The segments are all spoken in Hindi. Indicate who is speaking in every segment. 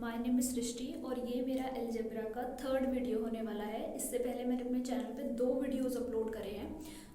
Speaker 1: माय नेम इज़ सृष्टि और ये मेरा अलजेब्रा का थर्ड वीडियो होने वाला है। इससे पहले मैंने अपने चैनल पे 2 वीडियोस अपलोड करे हैं।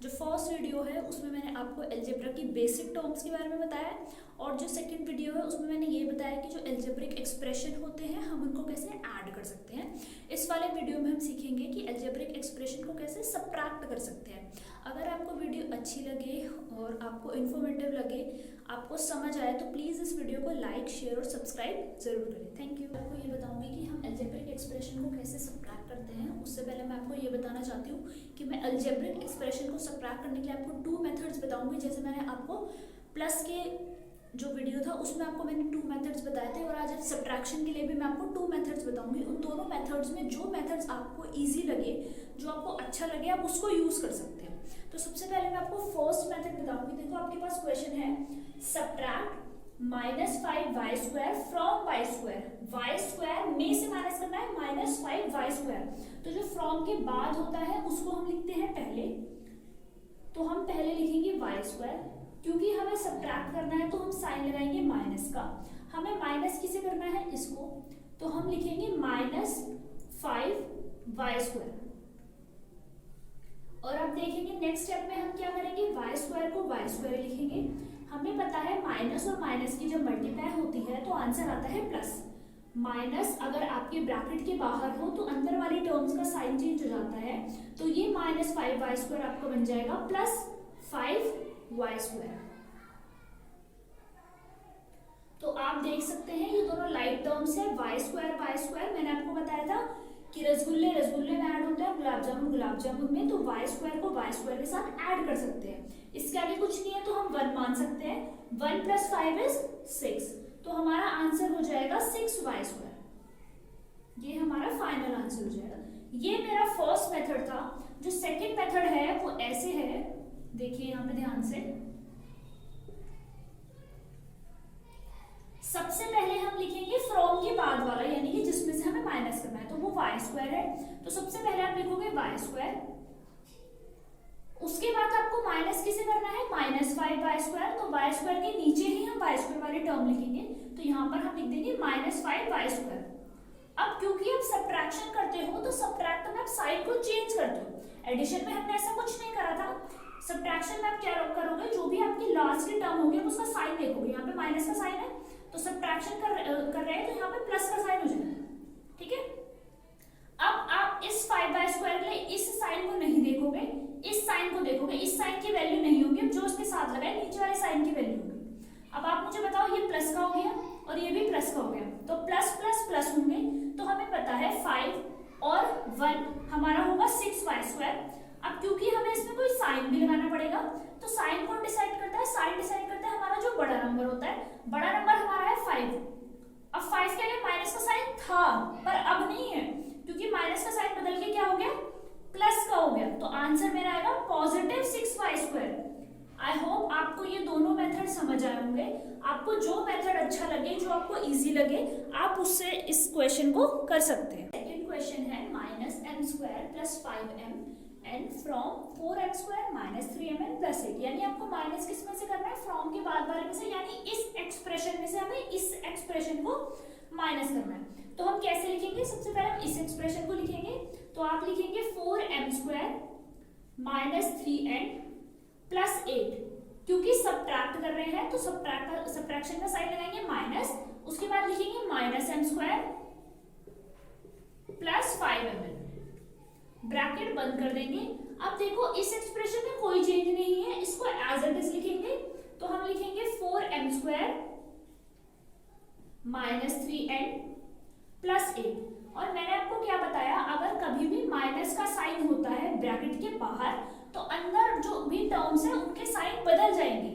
Speaker 1: जो फर्स्ट वीडियो है उसमें मैंने आपको अलजेब्रा की बेसिक टर्म्स के बारे में बताया और जो सेकंड वीडियो है उसमें मैंने ये बताया कि जो अलजेब्रिक एक्सप्रेशन होते हैं हम उनको कैसे ऐड कर सकते हैं। इस वाले वीडियो में हम सीखेंगे कि अलजेब्रिक एक्सप्रेशन को कैसे सबट्रैक्ट कर सकते हैं। अगर आपको वीडियो अच्छी लगे और आपको इन्फॉर्मेटिव लगे, आपको समझ आए तो प्लीज़ इस वीडियो को लाइक, शेयर और सब्सक्राइब जरूर करें। Thank you. आपको ये बताऊंगी कि हम अलजेब्रिक एक्सप्रेशन को कैसे सबट्रैक्ट करते हैं। उससे पहले मैं आपको ये बताना चाहती हूँ कि मैं अलजेब्रिक एक्सप्रेशन को सबट्रैक्ट करने के लिए आपको 2 मेथड्स बताऊंगी। जैसे मैंने आपको प्लस के जो वीडियो था उसमें आपको मैंने 2 मेथड्स बताए थे और आज सब्ट्रैक्शन के लिए भी मैं आपको 2 मेथड्स बताऊंगी। उन दोनों मेथड्स में जो मेथड्स आपको ईजी लगे, जो आपको अच्छा लगे, आप उसको यूज़ कर सकते हैं। तो सबसे पहले मैं आपको फर्स्ट मेथड बताऊंगी। देखो आपके पास क्वेश्चन है subtract -5y² from y²। y² में से माइनस करना है -5y²। तो जो फ्रॉम के बाद होता है उसको हम लिखते हैं पहले। तो हम पहले लिखेंगे y²। क्योंकि हमें सबट्रैक्ट करना है तो हम साइन लगाएंगे माइनस का। हमें माइनस किसे करना है, इसको, तो हम लिखेंगे -5y²। और अब देखेंगे नेक्स्ट स्टेप में हम क्या करेंगे, y² को y² लिखेंगे। हमें पता है माइनस और माइनस की जब मल्टीप्लाई होती है तो आंसर आता है प्लस। माइनस अगर आपके ब्रैकेट के बाहर हो तो अंदर वाली टर्म्स का साइन चेंज हो जाता है। तो ये -5y² आपका बन जाएगा +5y²। तो आप देख सकते हैं ये दोनों लाइक टर्म्स है, y²। मैंने आपको बताया था कि रसगुल्ले रसगुल्ले में ऐड होता है, गुलाब जामुन में। तो y² को y² के साथ ऐड कर सकते हैं। इसके आगे कुछ नहीं है तो हम 1 मान सकते हैं। 1 + 5 = 6। तो हमारा आंसर हो जाएगा 6y²। ये हमारा फाइनल आंसर हो जाएगा। ये मेरा फर्स्ट मेथड था। जो सेकंड मेथड है वो ऐसे है, देखिए यहाँ पे ध्यान से। सबसे पहले हम लिखेंगे फ्रॉम के बाद वाला, यानी कि जिसमें से हमें माइनस करना है, तो वो y² है। तो सबसे पहले आप लिखोगे y²। उसके बाद आपको माइनस किसे करना है, -5y²। तो y² के नीचे ही हम y² वाली टर्म लिखेंगे। तो यहाँ पर हम लिख देंगे -5y²। अब क्योंकि आप सबट्रैक्शन करते हो तो सबट्रैक्ट में आप साइन को चेंज करते हो। एडिशन में हमने ऐसा कुछ नहीं करा था। सबट्रैक्शन में आप क्या करोगे, जो भी आपकी लास्ट की टर्म होगी उसका साइन देखोगे। यहाँ पे माइनस का साइन है तो सबट्रैक्शन कर रहे हैं तो यहाँ पे प्लस का साइन हो जाएगा। ठीक है। अब आप इस 5y² के लिए इस साइन को नहीं देखोगे, इस साइन को देखोगे। इस साइन की वैल्यू नहीं होगी, जो इसके साथ लगा है नीचे वाले साइन की वैल्यू होगी। अब आप मुझे बताओ, ये प्लस का हो गया और ये भी प्लस का हो गया, तो प्लस प्लस प्लस होंगे। तो हमें पता है 5 और 1 हमारा होगा 6y²। अब क्योंकि हमें इसमें कोई साइन भी लगाना पड़ेगा, तो साइन कौन डिसाइड करता है, साइन डिसाइड करता है हमारा जो बड़ा नंबर होता है। बड़ा नंबर हमारा है 5। अब 5 के आगे माइनस का साइन था पर अब नहीं है, क्योंकि माइनस का साइन बदल के क्या हो गया, प्लस का हो गया। तो आंसर मेरा आएगा +6y²। आई होप आपको ये दोनों मेथड समझ आए होंगे। आपको जो मेथड अच्छा लगे, जो आपको इजी लगे, आप उससे इस क्वेश्चन को कर सकते हैं। सेकंड क्वेश्चन है -m² + 5m n from 4m² - 3mn + 8। यानी आपको माइनस किस में से करना है, फ्रॉम के बाद वाले में से, यानी इस एक्सप्रेशन में से हमें इस एक्सप्रेशन को माइनस करना है। तो हम कैसे लिखेंगे, सबसे पहले हम इस एक्सप्रेशन को लिखेंगे। तो आप लिखेंगे 4m² - 3n + 8। क्योंकि सबट्रैक्ट कर रहे हैं तो सबट्रैक्शन का साइन लगाएंगे माइनस। उसके बाद लिखेंगे -m² + 5mn, ब्रैकेट बंद कर देंगे। अब देखो इस एक्सप्रेशन में कोई चेंज नहीं है, इसको एज इट इज लिखेंगे। तो हम लिखेंगे 4m² - 3n + 8। और मैंने आपको क्या बताया, अगर कभी भी माइनस का साइन होता है ब्रैकेट के बाहर तो अंदर जो भी टर्म्स है उनके साइन बदल जाएंगे।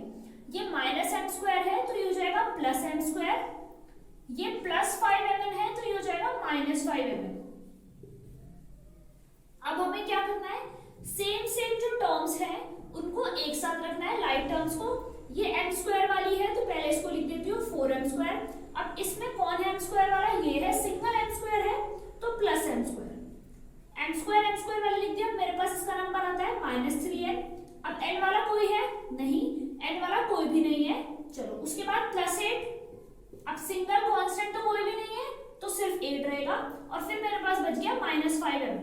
Speaker 1: ये -m² है तो ये हो जाएगा +m²। ये +5mn है तो ये हो जाएगा -5mn। अब हमें क्या करना है, सेम जो टर्म्स हैं उनको एक साथ रखना है, लाइक टर्म्स को। ये m² वाली है तो पहले इसको लिख देती हूँ 4m²। अब इसमें कौन है m² वाला, ये है, सिंगल m² है तो +m²। m² वाला लिख दिया। मेरे पास इसका नंबर आता है -3n। अब n वाला कोई है नहीं, n वाला कोई भी नहीं है। चलो उसके बाद +8। अब सिंगल कांस्टेंट तो कोई भी नहीं है तो सिर्फ 8 रहेगा और फिर मेरे पास बच गया -5m।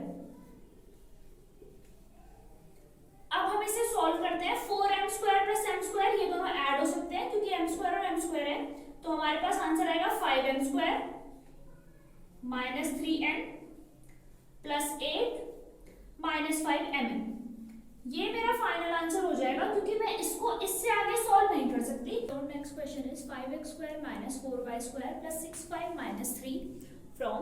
Speaker 1: अब हम इसे सॉल्व करते हैं। 4m² प्लस m², ये दोनों ऐड हो सकते हैं क्योंकि m² और m² है, तो हमारे पास आंसर आएगा 5m² -3n प्लस 8 -5mn। ये मेरा फाइनल आंसर हो जाएगा क्योंकि मैं इसको इससे आगे सॉल्व नहीं कर सकती। तो next question is 5x² -4y² plus 6y -3 from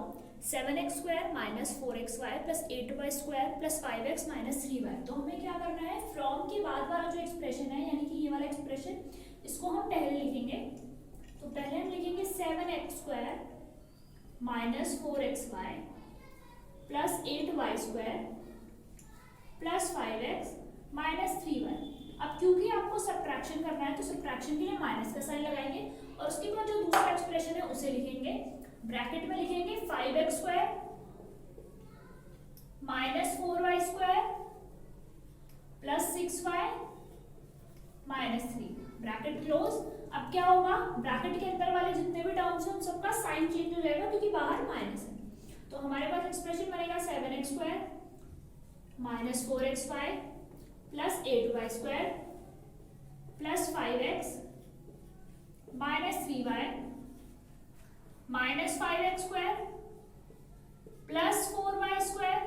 Speaker 1: 7x² -4xy plus 8y² plus 5x -3y। तो हमें क्या करना है, फ्रॉम के बाद वाला जो एक्सप्रेशन है यानी कि ये वाला एक्सप्रेशन, इसको हम पहले लिखेंगे। तो पहले हम लिखेंगे 7x² -4xy plus 8y² plus 5x -3y। अब क्योंकि आपको सबट्रैक्शन करना है तो सबट्रैक्शन के लिए माइनस का साइन लगाएंगे और उसके बाद जो दूसरा एक्सप्रेशन है उसे लिखेंगे। ब्रैकेट में लिखेंगे 5x² -4y² plus 6y -3, bracket close. अब क्या होगा, ब्रैकेट के अंदर वाले जितने भी टर्म्स हैं उन सबका साइन चेंज हो जाएगा क्योंकि बाहर माइनस है। तो हमारे पास एक्सप्रेशन बनेगा 7x² -4xy plus 8y² plus 5x -3y -5x² plus 4y²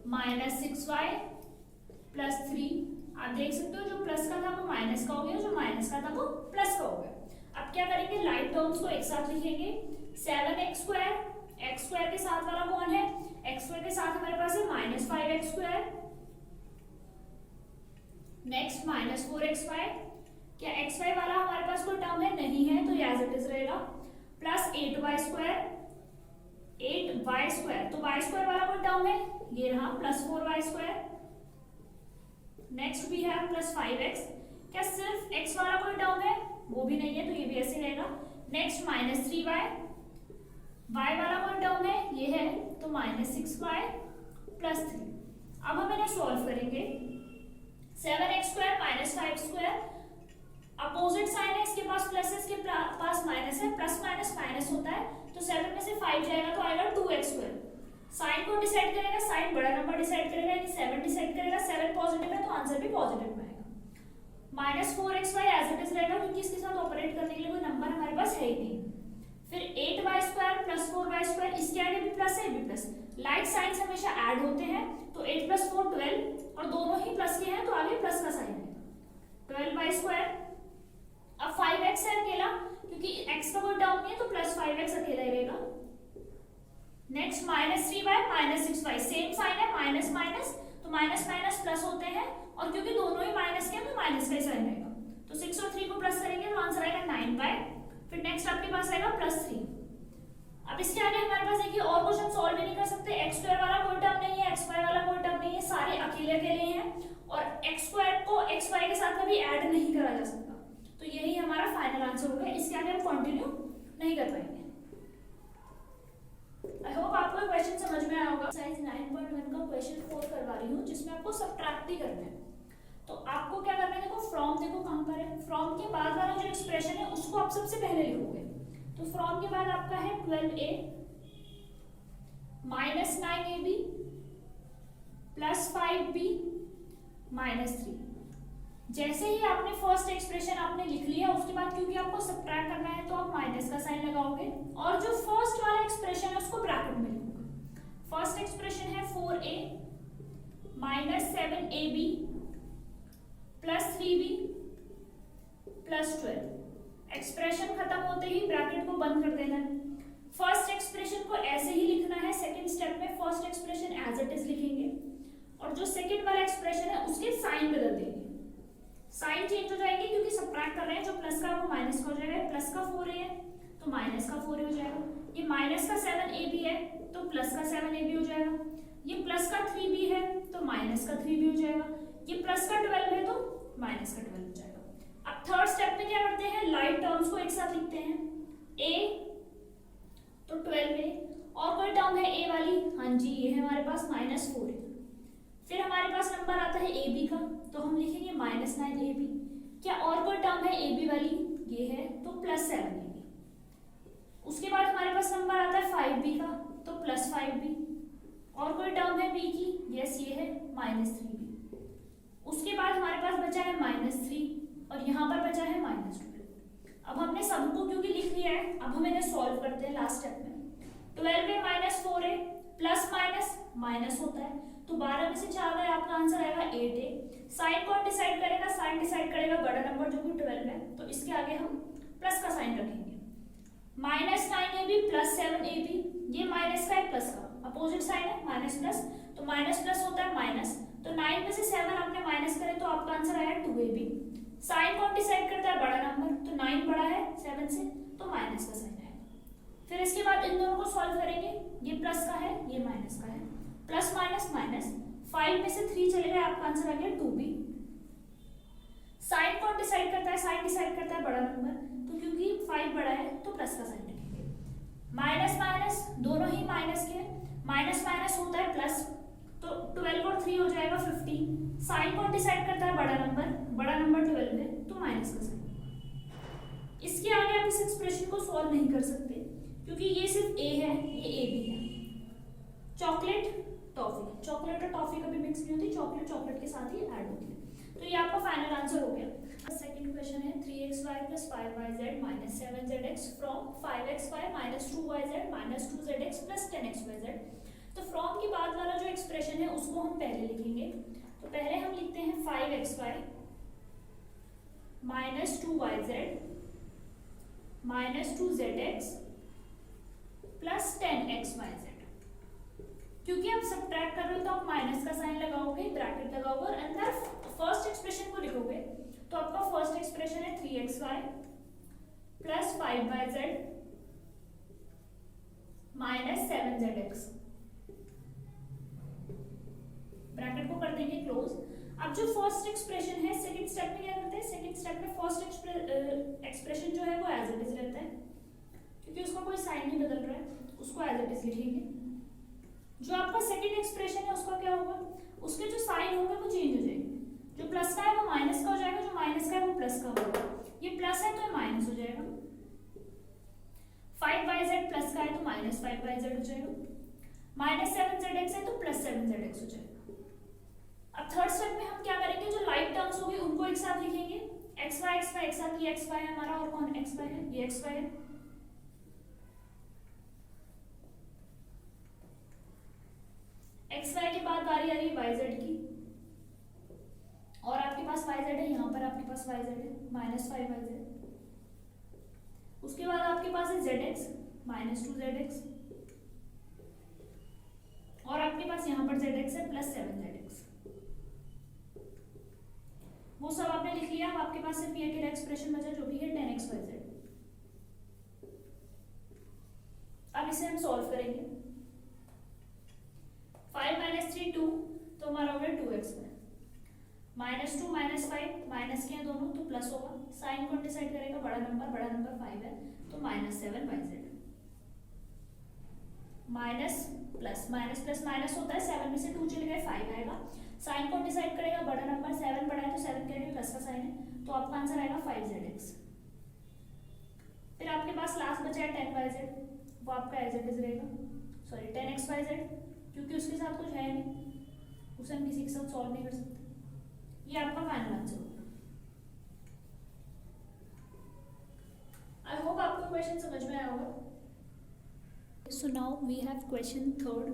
Speaker 1: -6y plus 3। आप देख सकते हो जो प्लस का था वो माइनस का हो गया, जो माइनस का था वो प्लस का हो गया। अब क्या करेंगे, लाइट टर्म्स को एक साथ लिखेंगे। 7x², x² के साथ वाला कौन है, x² के साथ हमारे पास है -5x², नेक्स्ट -4xy। क्या xy वाला हमारे पास कोई टर्म है, नहीं है, तो ये एज इट इज रहेगा। प्लस 8y², 8y², तो y² वाला कोई टर्म है, ये रहा, प्लस 4y²। नेक्स्ट भी है प्लस 5x। क्या सिर्फ x वाला कोई टर्म है, वो भी नहीं है, तो ये भी ऐसे रहेगा। नेक्स्ट -3y, y वाला कोई टर्म है, ये है, तो -6y प्लस 3। अब हम इन्हें सॉल्व करेंगे। 7x² -5x², अपोजिट साइन है, इसके पास प्लस है, इसके पास माइनस है, प्लस माइनस माइनस होता है, तो 7 में से 5 जाएगा तो आएगा 2x²। साइन को डिसाइड करेगा, साइन बड़ा नंबर डिसाइड करेगा, यानी 7 डिसाइड करेगा। 7 पॉजिटिव है तो आंसर भी पॉजिटिव में आएगा। -4xy एज इट इज रहेगा क्योंकि इसके साथ ऑपरेट करने के लिए कोई नंबर हमारे पास है ही नहीं। फिर 8y² प्लस 4y², इसके आगे भी प्लस है, भी प्लस। लाइक साइंस हमेशा ऐड होते हैं, तो 8 + 4 12 और दोनों ही प्लस के हैं तो आगे प्लस का साइन है। 12y²। अब 5x है अकेला क्योंकि x का कोई टर्म नहीं है, तो प्लस 5x अकेला ही रहेगा। Next -3y -6y, same sign है, माइनस माइनस, तो माइनस माइनस प्लस होते हैं और क्योंकि दोनों ही माइनस के हैं तो माइनस का ही साइन रहेगा। तो 6 और 3 को प्लस करेंगे तो आंसर आएगा 9y। फिर नेक्स्ट आपके पास आएगा +3। अब इसके आगे हमारे पास देखिए और क्वेश्चन सॉल्व नहीं कर सकते। x² वाला कोई टर्म नहीं है, xy वाला कोई टर्म नहीं है, सारे अकेले अकेले हैं और x² को xy के साथ कभी ऐड नहीं करा जा सकता। तो यही हमारा फाइनल आंसर होगा। इसके आगे हम कंटिन्यू नहीं कर पाएंगे। आई होप आपको क्वेश्चन समझ में आया होगा। एक्सरसाइज 9.1 का क्वेश्चन 4 करवा रही हूँ जिसमें आपको सब्ट्रैक्ट ही करना है। तो आपको क्या करना है, देखो फ्रॉम देखो कहाँ पर है। फ्रॉम के बाद वाला जो एक्सप्रेशन है उसको आप सबसे पहले लिखोगे। तो फ्रॉम के बाद आपका है 12a -9ab +5b -3। जैसे ही आपने फर्स्ट एक्सप्रेशन आपने लिख लिया, उसके बाद क्योंकि आपको सब्ट्रैक्ट करना है तो आप माइनस का साइन लगाओगे और जो फर्स्ट वाला एक्सप्रेशन है उसको ब्रैकेट में लिखोगे। फर्स्ट एक्सप्रेशन है 4a -7ab +3b +12। एक्सप्रेशन खत्म होते ही ब्रैकेट को बंद कर देना है। फर्स्ट एक्सप्रेशन को ऐसे ही लिखना है। सेकंड स्टेप में first expression as it is लिखेंगे और जो सेकंड वाला एक्सप्रेशन है उसके साइन बदल देंगे। साइन चेंज हो जाएंगे क्योंकि सब्ट्रैक्ट कर रहे हैं, जो प्लस का वो माइनस का हो जाएगा। प्लस का 4a है तो माइनस का 4a हो जाएगा। ये माइनस का 7ab है तो प्लस का 7ab हो जाएगा। ये प्लस का 3b है तो माइनस का 3b हो जाएगा। ये प्लस का 12 है तो माइनस का 12 हो जाएगा। अब थर्ड स्टेप में क्या करते हैं, लाइट टर्म्स को एक साथ लिखते हैं। a तो 12a और कोई टर्म है a वाली, हाँ जी ये है हमारे पास -4a। फिर हमारे पास नंबर आता है ab का तो हम लिखेंगे -9ab। क्या और कोई टर्म है ab वाली, ये है तो +7ab। उसके बाद हमारे पास पास नंबर आता है 5b का, तो प्लस 5b। और कोई टर्म है b की? यस, ये है -3b। उसके बाद हमारे पास बचा है -3 और यहाँ पर बचा है -12। अब हमने सबको क्योंकि लिख लिया है, अब हम इन्हें सॉल्व करते हैं लास्ट स्टेप में। 12 में -4 है, प्लस माइनस माइनस होता है, तो 12 में से 4 गए, आपका आंसर आएगा 8 है। साइन कौन डिसाइड करेगा? साइन डिसाइड करेगा बड़ा नंबर जो कि 12 है, तो इसके आगे हम प्लस का साइन रखेंगे। -9ab प्लस 7ab, ये माइनस का है प्लस का, अपोजिट साइन है माइनस प्लस, तो माइनस प्लस होता है माइनस, तो 9 में से 7 आपने माइनस करे तो आपका आंसर आया 2ab। साइन कौन डिसाइड करता है? बड़ा नंबर, तो 9 बड़ा है 7 से, तो माइनस का साइन आएगा। फिर इसके बाद इन दोनों को सॉल्व करेंगे, ये प्लस का है ये माइनस का है, प्लस माइनस माइनस, 5 में से 3 चले गए, आपका आंसर आ गया 2b। साइन कौन डिसाइड करता है? साइन डिसाइड करता है बड़ा नंबर, तो क्योंकि 5 बड़ा है तो प्लस का साइन रखेंगे। माइनस माइनस दोनों ही माइनस के, माइनस माइनस होता है प्लस, तो 12 और 3 हो जाएगा 15। साइन कौन डिसाइड करता है? बड़ा नंबर 12 है, तो माइनस का साइन। इसके आगे आप इस एक्सप्रेशन को सॉल्व नहीं कर सकते क्योंकि ये सिर्फ a है, ये a भी है। चॉकलेट टॉफी, चॉकलेट और टॉफी कभी मिक्स नहीं होती, चॉकलेट चॉकलेट के साथ ही ऐड होती है। तो ये आपका फाइनल आंसर हो गया। सेकंड क्वेश्चन है 3xy + 5yz - 7zx from 5xy - 2yz - 2zx + 10xyz। तो फ्रॉम के बाद वाला जो एक्सप्रेशन है उसको हम पहले लिखेंगे। तो पहले हम लिखते हैं 5xy - 2yz - 2zx + 10xyz। क्योंकि आप सब्ट्रैक्ट कर रहे हो तो आप माइनस का साइन लगाओगे, ब्रैकेट लगाओगे और अंदर फर्स्ट एक्सप्रेशन को लिखोगे। तो आपका फर्स्ट एक्सप्रेशन है 3xy + 5yz - 7zx। ब्रैकेट को कर देंगे क्लोज। अब जो फर्स्ट एक्सप्रेशन है सेकंड स्टेप में क्या करते हैं? सेकंड स्टेप में फर्स्ट एक्सप्रेशन जो है वो एज इट इज रहता है क्योंकि उसका कोई साइन नहीं बदल रहा है, उसको एज इट इज लिखेंगे। जो आपका सेकंड एक्सप्रेशन है उसका क्या होगा? उसके जो साइन होंगे वो चेंज हो जाएंगे। जो प्लस का है वो माइनस का हो जाएगा, जो माइनस का है वो प्लस का होगा। ये प्लस है तो ये माइनस हो जाएगा। 5yz प्लस का है तो -5yz हो जाएगा। -7zx है तो +7zx हो जाएगा। अब थर्ड स्टेप में हम क्या करेंगे? जो लाइक टर्म्स होंगे उनको एक साथ लिखेंगे। xy एक साथ, ये xy है हमारा और कौन xy है? ये xy है। xy के बाद बारी आ रही है yz की, और आपके पास yz है, यहाँ पर आपके पास yz है -5yz। उसके बाद आपके पास है zx -2zx, और आपके पास यहाँ पर zx है +7zx। वो सब आपने लिख लिया। अब आपके पास सिर्फ ये अकेला एक्सप्रेशन बचा जो भी है 10xyz। अब इसे हम सॉल्व करेंगे। 5 - 3 2, तो हमारा हो गया 2x²। -2 -5 माइनस के हैं दोनों तो प्लस होगा। साइन कौन डिसाइड करेगा? बड़ा नंबर 5 है तो -7yz। माइनस प्लस माइनस होता है, 7 में से 2 चले गए 5 आएगा। साइन कौन डिसाइड करेगा? बड़ा नंबर 7 बड़ा है तो 7 के आगे प्लस का साइन है, तो आपका आंसर आएगा 5zx। फिर आपके पास लास्ट बचा है 10yz, वो आपका एज इट इज रहेगा, सॉरी 10xyz, क्योंकि उसके साथ कुछ है नहीं, उसे हम किसी के साथ सॉल्व नहीं कर सकते। ये आपका फाइनल आंसर होगा। आई होप आपको क्वेश्चन समझ में आया होगा। So now we have question third.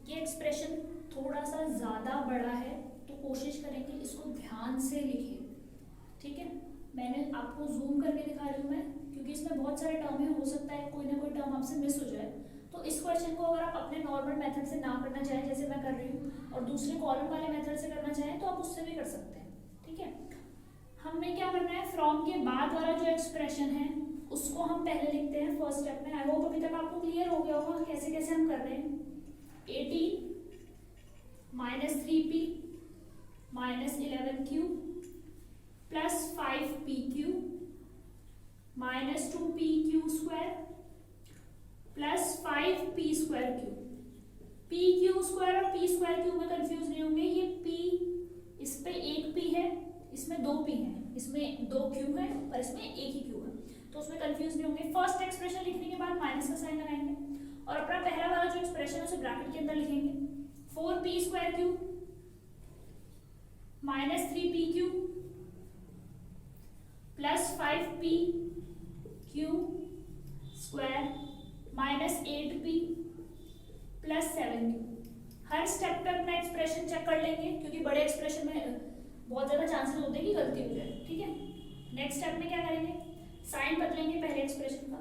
Speaker 1: ये एक्सप्रेशन थोड़ा सा ज़्यादा बड़ा है तो कोशिश करेंगे इसको ध्यान से लिखिए, ठीक है। मैंने आपको जूम करके दिखा रही हूँ मैं, क्योंकि इसमें बहुत सारे टर्म है, हो सकता है कोई ना कोई टर्म आपसे मिस हो जाए। तो इस क्वेश्चन को अगर आप अपने नॉर्मल मेथड से ना करना चाहें जैसे मैं कर रही हूँ, और दूसरे कॉलम वाले मेथड से करना चाहें तो आप उससे भी कर सकते हैं, ठीक है। हमें क्या करना है? फ्रॉम के बाद वाला जो एक्सप्रेशन है उसको हम पहले लिखते हैं फर्स्ट स्टेप में। आई होप अभी तक आपको क्लियर हो गया होगा कैसे कैसे हम कर रहे हैं। 18 -3p -11q + 5pq -2pq² + 5p²q। pq² और p²q में कंफ्यूज नहीं होंगे। ये p, इस पे एक p है, इसमें 2 p है, इसमें 2 q है और इसमें एक ही q है, तो तो उसमें कंफ्यूज नहीं होंगे। फर्स्ट एक्सप्रेशन लिखने के बाद माइनस का साइन लगाएंगे और अपना पहला वाला जो एक्सप्रेशन है उसे ब्रैकेट के अंदर लिखेंगे। 4p² minus 3pq plus 5pq square minus 8p plus 7q। हर स्टेप पे अपना एक्सप्रेशन चेक कर लेंगे क्योंकि बड़े एक्सप्रेशन में बहुत ज़्यादा चांसेस होते हैं कि गलती हो जाए, ठीक है। नेक्स्ट स्टेप में क्या करेंगे, साइन बदलेंगे पहले एक्सप्रेशन का।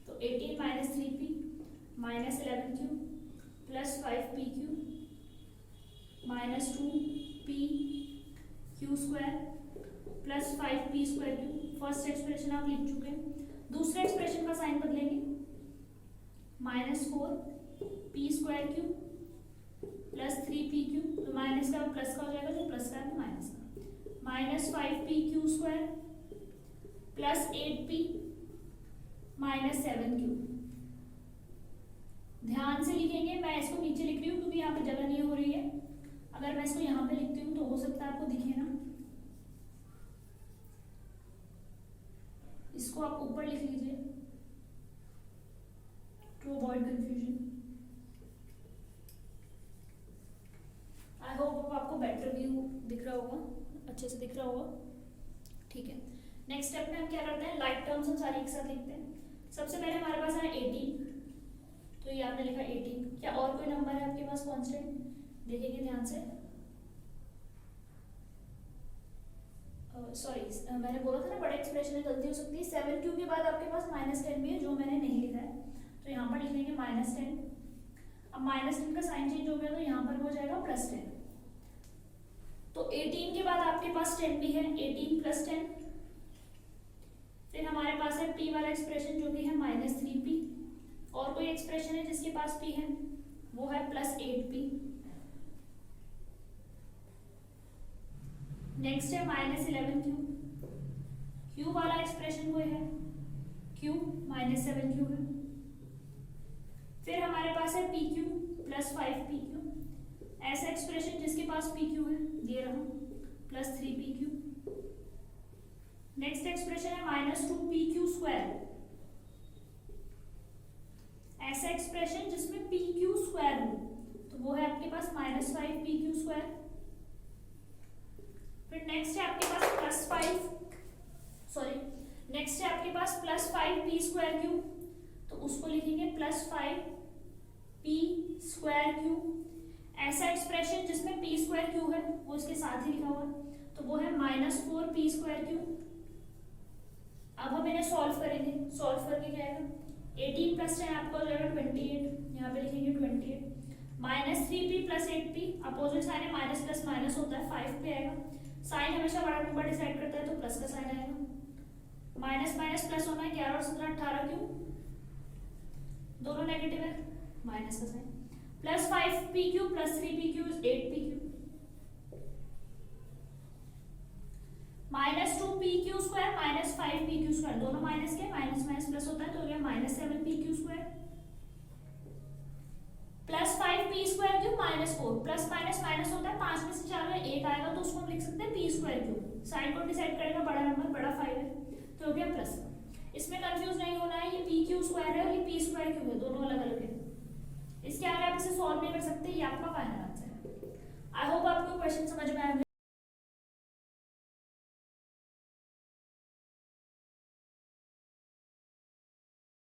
Speaker 1: तो 18 minus 3p minus 11q plus 5pq minus 2pq square plus 5p square Q. First expression आप लिख चुके हैं। दूसरे एक्सप्रेशन का साइन बदलेंगे, minus 4p square Q plus 3pq, तो माइनस का प्लस का हो जाएगा, जो प्लस का है माइनस का, minus 5pq square plus 8p minus 7q। ध्यान से लिखेंगे, मैं इसको नीचे लिख रही हूँ क्योंकि यहाँ पे जगह नहीं हो रही है। अगर मैं इसको यहाँ पे लिखती हूँ तो हो सकता है आपको दिखे ना, इसको आप ऊपर लिख लीजिए to avoid confusion. I hope आपको बेटर व्यू दिख रहा होगा, अच्छे से दिख रहा होगा, ठीक है। नेक्स्ट स्टेप में हम क्या करते हैं, लाइक टर्म्स हम सारी एक साथ लिखते हैं। सबसे पहले हमारे पास है 18, तो ये आपने लिखा 18। क्या और कोई नंबर है आपके पास कांस्टेंट, देखेंगे ध्यान से। सॉरी मैंने बोला था ना बड़े एक्सप्रेशन में गलती हो सकती है। 7q के बाद आपके पास -10 भी है जो मैंने नहीं लिखा है, तो यहाँ पर लिख लेंगे -10। अब -10 का साइन चेंज हो गया तो यहाँ पर हो जाएगा +10। तो 18 के बाद आपके पास 10 भी है, 18 + 10। फिर हमारे पास है p वाला एक्सप्रेशन जो कि है -3p। और कोई एक्सप्रेशन है जिसके पास p है, वो है +8p। नेक्स्ट है -11q। q वाला एक्सप्रेशन वो है q -7q है। फिर हमारे पास है pq प्लस 5pq। ऐसा एक्सप्रेशन जिसके पास pq है, ये रहा +3pq। नेक्स्ट एक्सप्रेशन है -2pq स्क्वायर। ऐसा एक्सप्रेशन जिसमें pq स्क्वायर हो, तो वो है आपके पास -5pq स्क्वायर। फिर नेक्स्ट है आपके पास +5p स्क्वायर क्यू, तो उसको लिखेंगे +5p स्क्वायर क्यू। ऐसा एक्सप्रेशन जिसमें p स्क्वायर क्यू है वो इसके साथ ही लिखा हुआ है, तो वो है -4p स्क्वायर क्यू। अब हम इन्हें सॉल्व करेंगे। सॉल्व करके क्या आएगा, 18 + 10 आपका हो जाएगा 28, यहाँ पे लिखेंगे 28। -3p + 8p, अपोजिट साइन है, माइनस प्लस माइनस होता है, 5p आएगा। साइन हमेशा बड़ा नंबर डिसाइड करता है, तो प्लस का साइन आएगा। माइनस माइनस प्लस होना है, 11 और 17 18 क्यों, दोनों नेगेटिव है, माइनस का sign. +5pq + 3pq is 8pq। -2pq square -5pq square, दोनों माइनस के, माइनस माइनस प्लस होता है, तो हो गया -7pq square. +5p square cube -4, plus minus minus होता है, 5 में से 4 में 1 आएगा, तो उसको हम लिख सकते हैं p स्क्वायर क्यूब। साइन को डिसाइड करेगा बड़ा नंबर, बड़ा 5 है, तो हो गया प्लस। इसमें कंफ्यूज नहीं होना है, ये pq स्क्वायर है और ये p स्क्वायर क्यूब है, दोनों अलग अलग है। इसके आगे आप इसे सॉल्व नहीं कर सकते, ये आपका फाइनल आंसर है। आई होप आपको क्वेश्चन समझ में आया।